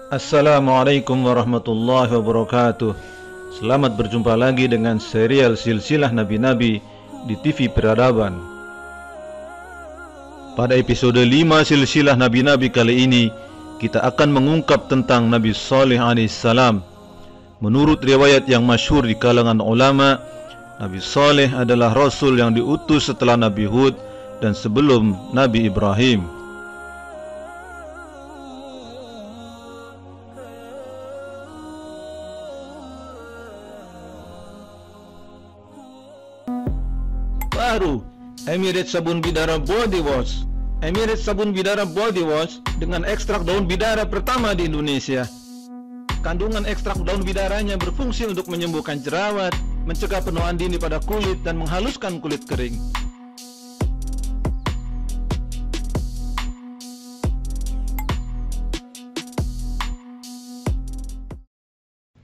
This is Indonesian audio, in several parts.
Assalamualaikum warahmatullahi wabarakatuh. Selamat berjumpa lagi dengan serial Silsilah Nabi-Nabi di TV Peradaban. Pada episode 5 Silsilah Nabi-Nabi kali ini, kita akan mengungkap tentang Nabi Saleh alaihissalam. Menurut riwayat yang masyhur di kalangan ulama, Nabi Saleh adalah Rasul yang diutus setelah Nabi Hud dan sebelum Nabi Ibrahim. Baru Emirates Sabun Bidara Body Wash. Emirates Sabun Bidara Body Wash dengan ekstrak daun bidara pertama di Indonesia. Kandungan ekstrak daun bidaranya berfungsi untuk menyembuhkan jerawat, mencegah penuaan dini pada kulit, dan menghaluskan kulit kering.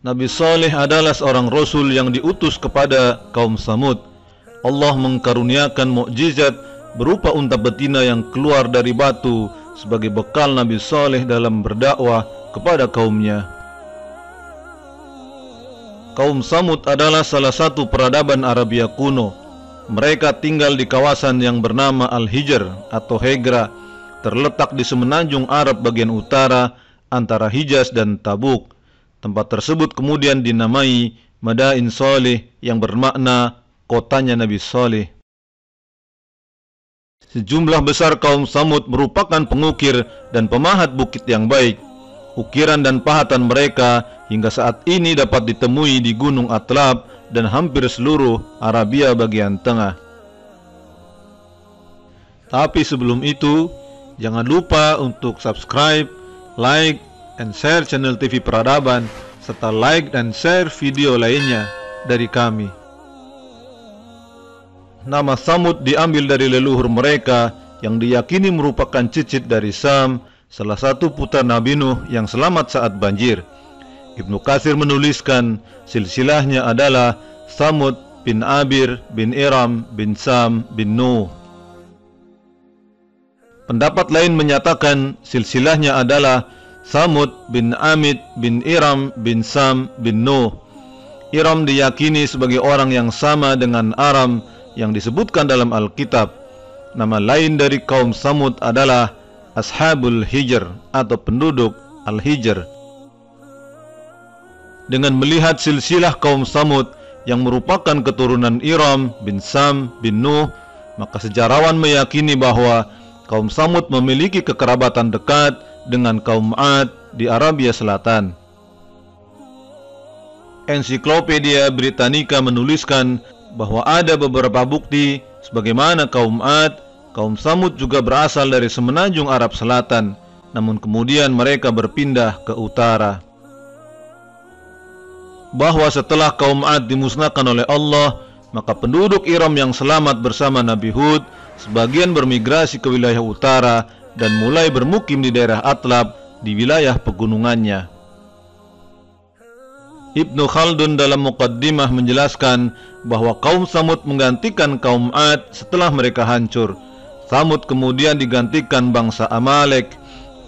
Nabi Saleh adalah seorang Rasul yang diutus kepada kaum Samud. Allah mengkaruniakan mukjizat berupa unta betina yang keluar dari batu sebagai bekal Nabi Saleh dalam berdakwah kepada kaumnya. Kaum Samud adalah salah satu peradaban Arabia kuno. Mereka tinggal di kawasan yang bernama Al-Hijr atau Hegra, terletak di semenanjung Arab bagian utara antara Hijaz dan Tabuk. Tempat tersebut kemudian dinamai Madain Saleh yang bermakna kotanya Nabi Saleh. Sejumlah besar kaum Samud merupakan pengukir dan pemahat bukit yang baik. Ukiran dan pahatan mereka hingga saat ini dapat ditemui di Gunung Atlab dan hampir seluruh Arabia bagian tengah. Tapi sebelum itu, jangan lupa untuk subscribe, like, and share channel TV Peradaban, serta like dan share video lainnya dari kami. Nama Samud diambil dari leluhur mereka yang diyakini merupakan cicit dari Sam, salah satu putra Nabi Nuh yang selamat saat banjir. Ibnu Katsir menuliskan silsilahnya adalah Samud bin Abir bin Iram bin Sam bin Nuh. Pendapat lain menyatakan silsilahnya adalah Samud bin Amid bin Iram bin Sam bin Nuh. Iram diyakini sebagai orang yang sama dengan Aram yang disebutkan dalam Alkitab. Nama lain dari kaum Samud adalah Ashabul Hijr atau penduduk Al-Hijr. Dengan melihat silsilah kaum Samud yang merupakan keturunan Iram bin Sam bin Nuh, maka sejarawan meyakini bahwa kaum Samud memiliki kekerabatan dekat dengan kaum Ad di Arabia Selatan. Ensiklopedia Britannica menuliskan bahwa ada beberapa bukti sebagaimana kaum Ad, kaum Samud juga berasal dari semenanjung Arab Selatan, namun kemudian mereka berpindah ke utara. Bahwa setelah kaum Ad dimusnahkan oleh Allah, maka penduduk Iram yang selamat bersama Nabi Hud sebagian bermigrasi ke wilayah utara dan mulai bermukim di daerah Atlab di wilayah pegunungannya. Ibnu Khaldun dalam Muqaddimah menjelaskan bahwa kaum Samud menggantikan kaum Ad setelah mereka hancur. Samud kemudian digantikan bangsa Amalek.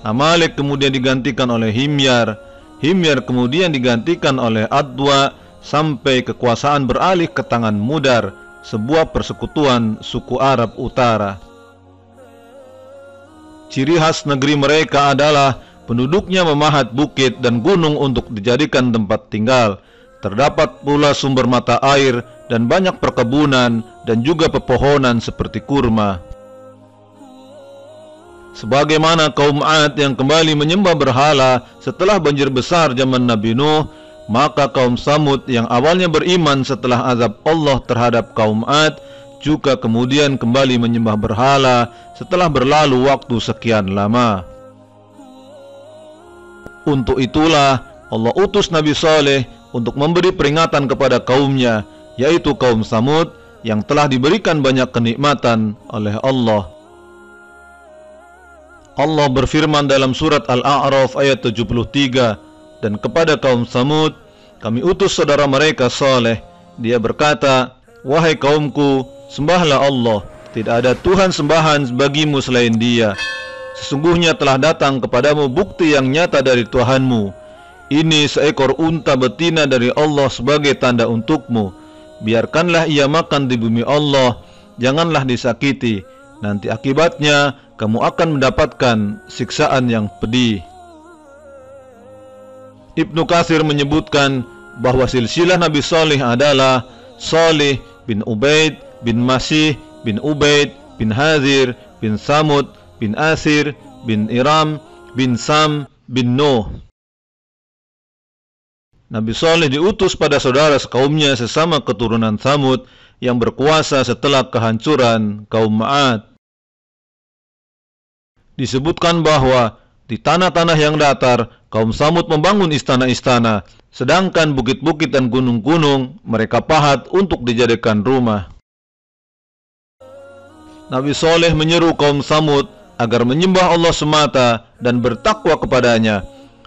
Amalek kemudian digantikan oleh Himyar. Himyar kemudian digantikan oleh Adwa sampai kekuasaan beralih ke tangan Mudar, sebuah persekutuan suku Arab Utara. Ciri khas negeri mereka adalah penduduknya memahat bukit dan gunung untuk dijadikan tempat tinggal. Terdapat pula sumber mata air dan banyak perkebunan dan juga pepohonan seperti kurma. Sebagaimana kaum Ad yang kembali menyembah berhala setelah banjir besar zaman Nabi Nuh, Maka kaum Samud yang awalnya beriman setelah azab Allah terhadap kaum Ad juga kemudian kembali menyembah berhala setelah berlalu waktu sekian lama. Untuk itulah Allah utus Nabi Saleh untuk memberi peringatan kepada kaumnya, yaitu kaum Samud yang telah diberikan banyak kenikmatan oleh Allah. Allah berfirman dalam surat Al-A'raf ayat 73, dan kepada kaum Samud kami utus saudara mereka Saleh. Dia berkata, wahai kaumku, sembahlah Allah, tidak ada Tuhan sembahan bagimu selain Dia. Sesungguhnya telah datang kepadamu bukti yang nyata dari Tuhanmu. Ini seekor unta betina dari Allah sebagai tanda untukmu. Biarkanlah ia makan di bumi Allah, janganlah disakiti. Nanti akibatnya kamu akan mendapatkan siksaan yang pedih. Ibnu Katsir menyebutkan bahwa silsilah Nabi Saleh adalah Saleh bin Ubaid bin Masih bin Ubaid bin Hazir bin Samud bin Asir bin Iram bin Sam bin Nuh. Nabi Saleh diutus pada saudara sekaumnya sesama keturunan Samud yang berkuasa setelah kehancuran kaum Ad. Disebutkan bahwa di tanah-tanah yang datar, kaum Samud membangun istana-istana, sedangkan bukit-bukit dan gunung-gunung mereka pahat untuk dijadikan rumah. Nabi Saleh menyeru kaum Samud agar menyembah Allah semata dan bertakwa kepadanya.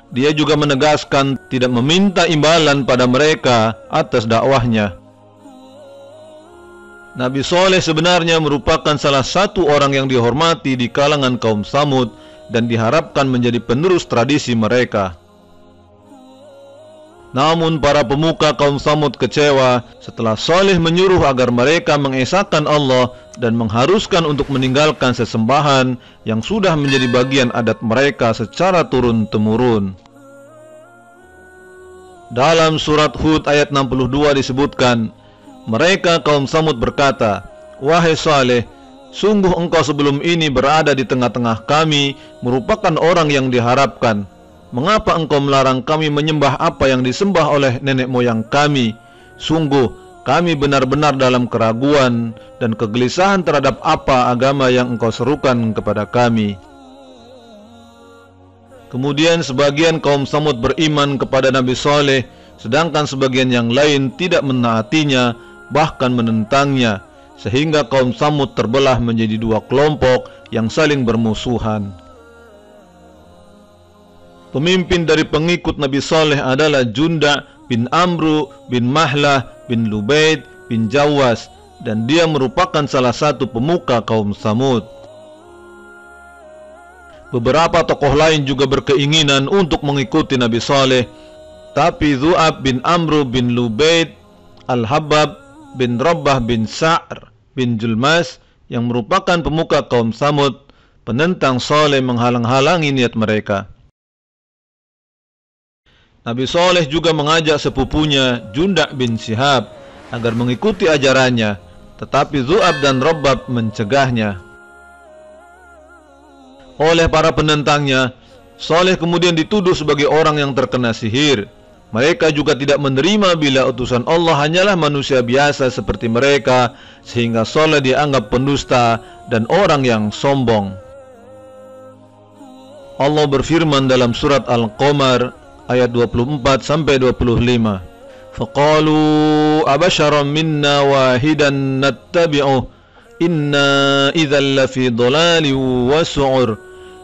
Dia juga menegaskan tidak meminta imbalan pada mereka atas dakwahnya. Nabi Saleh sebenarnya merupakan salah satu orang yang dihormati di kalangan kaum Samud dan diharapkan menjadi penerus tradisi mereka. Namun para pemuka kaum Samud kecewa setelah Saleh menyuruh agar mereka mengesahkan Allah dan mengharuskan untuk meninggalkan sesembahan yang sudah menjadi bagian adat mereka secara turun-temurun. Dalam surat Hud ayat 62 disebutkan, mereka kaum Samud berkata, wahai Saleh, sungguh engkau sebelum ini berada di tengah-tengah kami, merupakan orang yang diharapkan. Mengapa engkau melarang kami menyembah apa yang disembah oleh nenek moyang kami? Sungguh, kami benar-benar dalam keraguan dan kegelisahan terhadap apa agama yang engkau serukan kepada kami. Kemudian sebagian kaum Samud beriman kepada Nabi Saleh, sedangkan sebagian yang lain tidak menaatinya, bahkan menentangnya, sehingga kaum Samud terbelah menjadi dua kelompok yang saling bermusuhan. Pemimpin dari pengikut Nabi Saleh adalah Junda bin Amru bin Mahlah bin Lubaid bin Jawas, dan dia merupakan salah satu pemuka kaum Samud. Beberapa tokoh lain juga berkeinginan untuk mengikuti Nabi Saleh, tapi Zu'ab bin Amru bin Lubaid, Al-Habab bin Rabbah bin Sa'r bin Julmas yang merupakan pemuka kaum Samud, penentang Saleh, menghalang-halangi niat mereka. Nabi Saleh juga mengajak sepupunya Junda bin Syihab agar mengikuti ajarannya, tetapi Zu'ab dan Rabbab mencegahnya. Oleh para penentangnya, Saleh kemudian dituduh sebagai orang yang terkena sihir. Mereka juga tidak menerima bila utusan Allah hanyalah manusia biasa seperti mereka, sehingga Saleh dianggap pendusta dan orang yang sombong. Allah berfirman dalam surat Al-Qamar ayat 24 sampai 25. Faqalu abasharan minna wahidan nattabi'uh inna idzal lafi dhalalin wa su'ur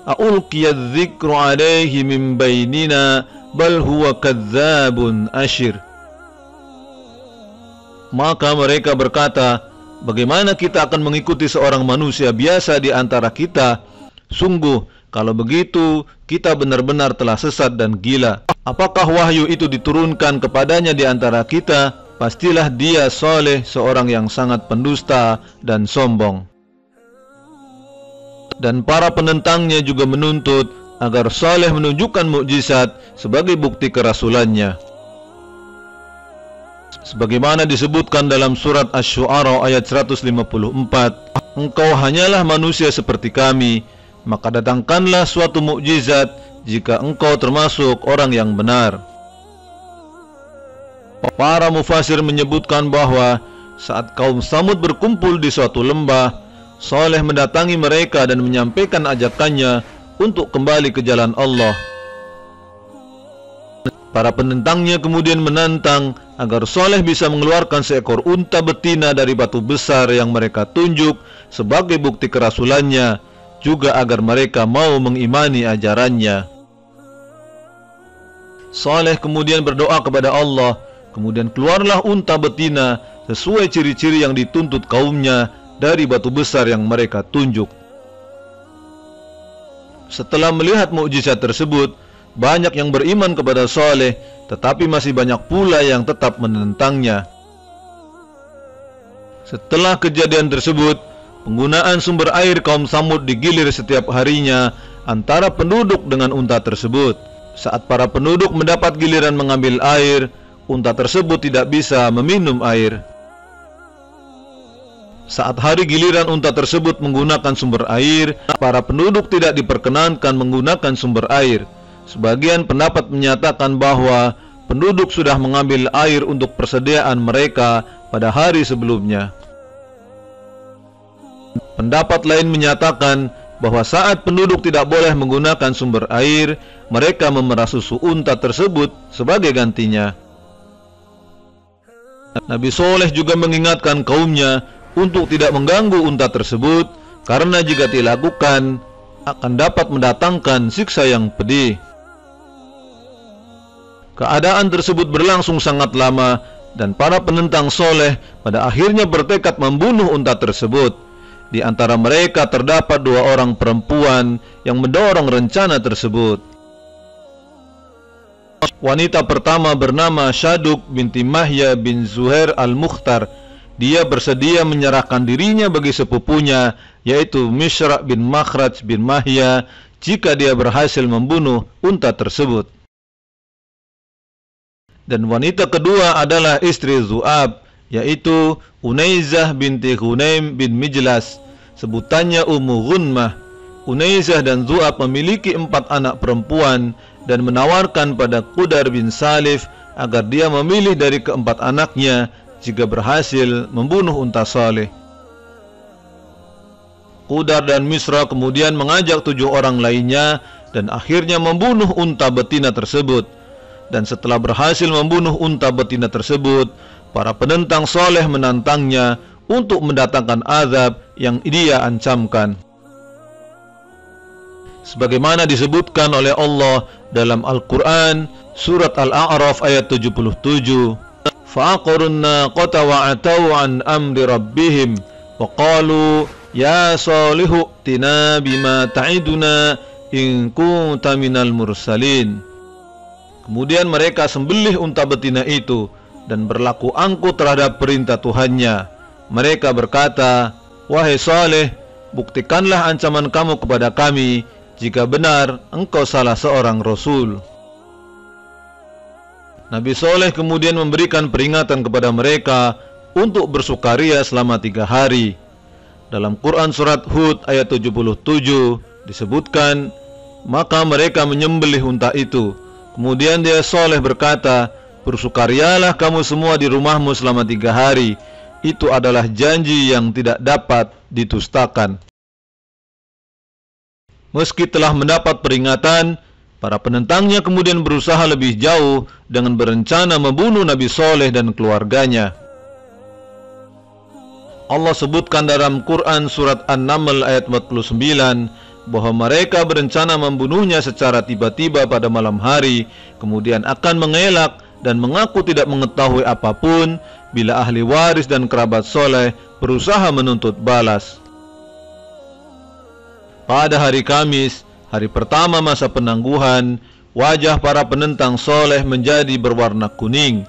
a'ulqiya adh-dhikru 'alayhi min bainina bal huwa kadzdzabun asyir. Maka mereka berkata, bagaimana kita akan mengikuti seorang manusia biasa di antara kita? Sungguh, kalau begitu, kita benar-benar telah sesat dan gila. Apakah wahyu itu diturunkan kepadanya di antara kita? Pastilah dia Saleh, seorang yang sangat pendusta dan sombong. Dan para penentangnya juga menuntut agar Saleh menunjukkan mukjizat sebagai bukti kerasulannya. Sebagaimana disebutkan dalam surat Asy-Syu'ara ayat 154, engkau hanyalah manusia seperti kami, maka datangkanlah suatu mukjizat jika engkau termasuk orang yang benar. Para mufasir menyebutkan bahwa saat kaum Samud berkumpul di suatu lembah, Saleh mendatangi mereka dan menyampaikan ajakannya untuk kembali ke jalan Allah. Para penentangnya kemudian menantang agar Saleh bisa mengeluarkan seekor unta betina dari batu besar yang mereka tunjuk sebagai bukti kerasulannya, juga agar mereka mau mengimani ajarannya. Saleh kemudian berdoa kepada Allah, kemudian keluarlah unta betina sesuai ciri-ciri yang dituntut kaumnya dari batu besar yang mereka tunjuk. Setelah melihat mukjizat tersebut, banyak yang beriman kepada Saleh, tetapi masih banyak pula yang tetap menentangnya. Setelah kejadian tersebut, penggunaan sumber air kaum Samud digilir setiap harinya antara penduduk dengan unta tersebut. Saat para penduduk mendapat giliran mengambil air, unta tersebut tidak bisa meminum air. Saat hari giliran unta tersebut menggunakan sumber air, para penduduk tidak diperkenankan menggunakan sumber air. Sebagian pendapat menyatakan bahwa penduduk sudah mengambil air untuk persediaan mereka pada hari sebelumnya. Pendapat lain menyatakan bahwa saat penduduk tidak boleh menggunakan sumber air, mereka memerah susu unta tersebut sebagai gantinya. Nabi Saleh juga mengingatkan kaumnya untuk tidak mengganggu unta tersebut, karena jika dilakukan akan dapat mendatangkan siksa yang pedih. Keadaan tersebut berlangsung sangat lama, dan para penentang Saleh pada akhirnya bertekad membunuh unta tersebut. Di antara mereka terdapat 2 orang perempuan yang mendorong rencana tersebut. Wanita pertama bernama Syaduk binti Mahya bin Zuhair al-Mukhtar. Dia bersedia menyerahkan dirinya bagi sepupunya, yaitu Mishra bin Makhraj bin Mahya, jika dia berhasil membunuh unta tersebut. Dan wanita kedua adalah istri Zu'ab, yaitu Unaizah binti Hunaim bin Mijlas, sebutannya Ummu Ghunmah. Unaizah dan Zu'ab memiliki 4 anak perempuan dan menawarkan pada Qudar bin Salif agar dia memilih dari ke-4 anaknya jika berhasil membunuh unta Saleh. Qudar dan Misra kemudian mengajak 7 orang lainnya dan akhirnya membunuh unta betina tersebut. Dan setelah berhasil membunuh unta betina tersebut, para penentang Saleh menantangnya untuk mendatangkan azab yang dia ancamkan. Sebagaimana disebutkan oleh Allah dalam Al-Quran, surat Al-A'raf ayat 77, فَأَقَرُوا النَّاقَةَ وَعَتَوْا عَنْ أَمْرِ رَبِّهِمْ وَقَالُوا يَا صَالِحُ ائْتِنَا بِمَا تَعِدُنَا إِن كُنتَ مِنَ الْمُرْسَلِينَ. Kemudian mereka sembelih unta betina itu dan berlaku angkuh terhadap perintah Tuhannya. Mereka berkata, "Wahai Saleh, buktikanlah ancaman kamu kepada kami jika benar engkau salah seorang Rasul." Nabi Saleh kemudian memberikan peringatan kepada mereka untuk bersukaria selama 3 hari. Dalam Quran surat Hud ayat 77 disebutkan, maka mereka menyembelih unta itu. Kemudian dia Saleh berkata, "Bersukarialah kamu semua di rumahmu selama 3 hari. Itu adalah janji yang tidak dapat didustakan." Meski telah mendapat peringatan, para penentangnya kemudian berusaha lebih jauh dengan berencana membunuh Nabi Saleh dan keluarganya. Allah sebutkan dalam Quran surat An-Naml ayat 49 bahwa mereka berencana membunuhnya secara tiba-tiba pada malam hari, kemudian akan mengelak dan mengaku tidak mengetahui apapun bila ahli waris dan kerabat Saleh berusaha menuntut balas. Pada hari Kamis, hari pertama masa penangguhan, wajah para penentang Saleh menjadi berwarna kuning.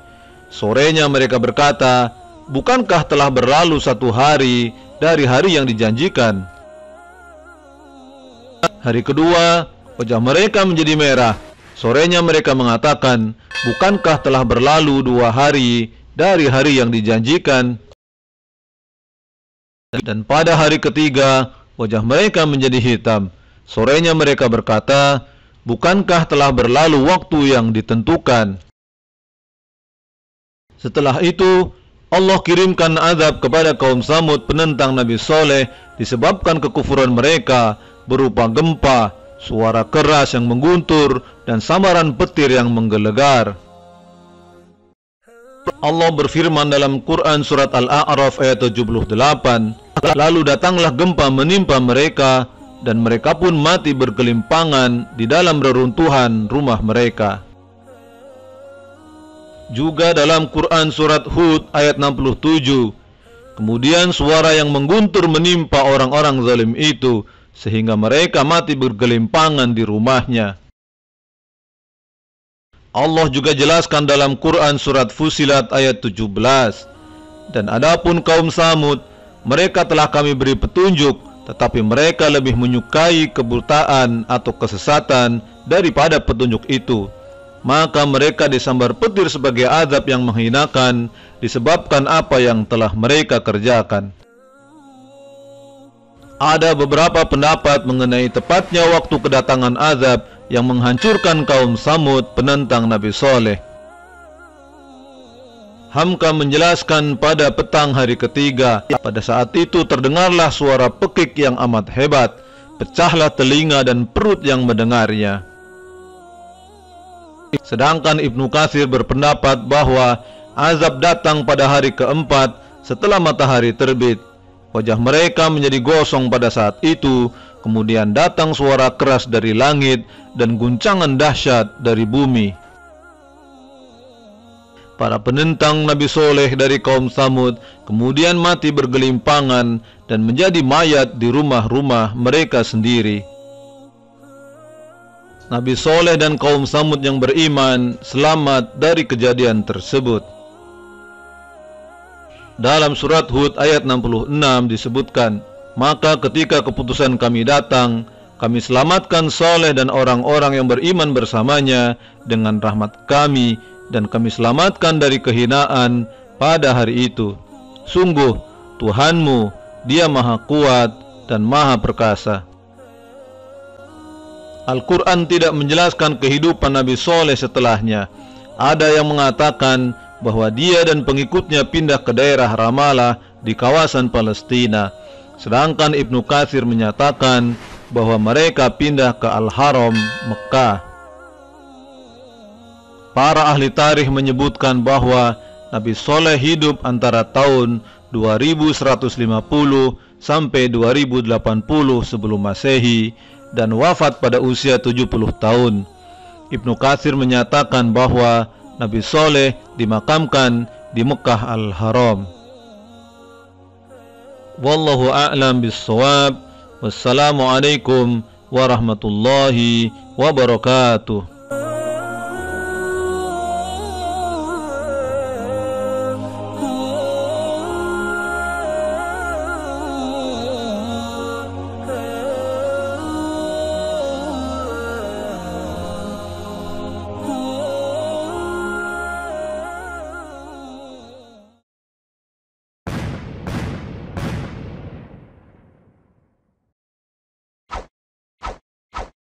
Sorenya mereka berkata, "Bukankah telah berlalu 1 hari dari hari yang dijanjikan?" Hari kedua, wajah mereka menjadi merah. Sorenya mereka mengatakan, "Bukankah telah berlalu 2 hari dari hari yang dijanjikan?" Dan pada hari ketiga, wajah mereka menjadi hitam. Sorenya mereka berkata, "Bukankah telah berlalu waktu yang ditentukan?" Setelah itu Allah kirimkan azab kepada kaum Samud penentang Nabi Soleh disebabkan kekufuran mereka berupa gempa, suara keras yang mengguntur, dan sambaran petir yang menggelegar. Allah berfirman dalam Quran surat Al-A'raf ayat 78, lalu datanglah gempa menimpa mereka, dan mereka pun mati bergelimpangan di dalam reruntuhan rumah mereka. Juga dalam Quran surat Hud ayat 67, kemudian suara yang mengguntur menimpa orang-orang zalim itu, sehingga mereka mati bergelimpangan di rumahnya. Allah juga jelaskan dalam Quran surat Fusilat ayat 17, dan adapun kaum Samud, mereka telah kami beri petunjuk, tetapi mereka lebih menyukai kebutaan atau kesesatan daripada petunjuk itu. Maka mereka disambar petir sebagai azab yang menghinakan disebabkan apa yang telah mereka kerjakan. Ada beberapa pendapat mengenai tepatnya waktu kedatangan azab yang menghancurkan kaum Samud penentang Nabi Soleh. Hamka menjelaskan pada petang hari ketiga, pada saat itu terdengarlah suara pekik yang amat hebat, pecahlah telinga dan perut yang mendengarnya. Sedangkan Ibnu Katsir berpendapat bahwa azab datang pada hari keempat setelah matahari terbit. Wajah mereka menjadi gosong pada saat itu, kemudian datang suara keras dari langit dan guncangan dahsyat dari bumi. Para penentang Nabi Soleh dari kaum Samud kemudian mati bergelimpangan dan menjadi mayat di rumah-rumah mereka sendiri. Nabi Soleh dan kaum Samud yang beriman selamat dari kejadian tersebut. Dalam surat Hud ayat 66 disebutkan, maka ketika keputusan kami datang, kami selamatkan Soleh dan orang-orang yang beriman bersamanya dengan rahmat kami, dan kami selamatkan dari kehinaan pada hari itu. Sungguh Tuhanmu, Dia Maha Kuat dan Maha Perkasa. Al-Quran tidak menjelaskan kehidupan Nabi Soleh setelahnya. Ada yang mengatakan bahwa dia dan pengikutnya pindah ke daerah Ramallah di kawasan Palestina. Sedangkan Ibnu Katsir menyatakan bahwa mereka pindah ke Al-Haram, Mekah. Para ahli tarikh menyebutkan bahwa Nabi Soleh hidup antara tahun 2150 sampai 2080 sebelum Masehi dan wafat pada usia 70 tahun. Ibnu Katsir menyatakan bahwa Nabi Soleh dimakamkan di Mekah Al-Haram. Wallahu a'lam bis-shawab. Wassalamualaikum warahmatullahi wabarakatuh.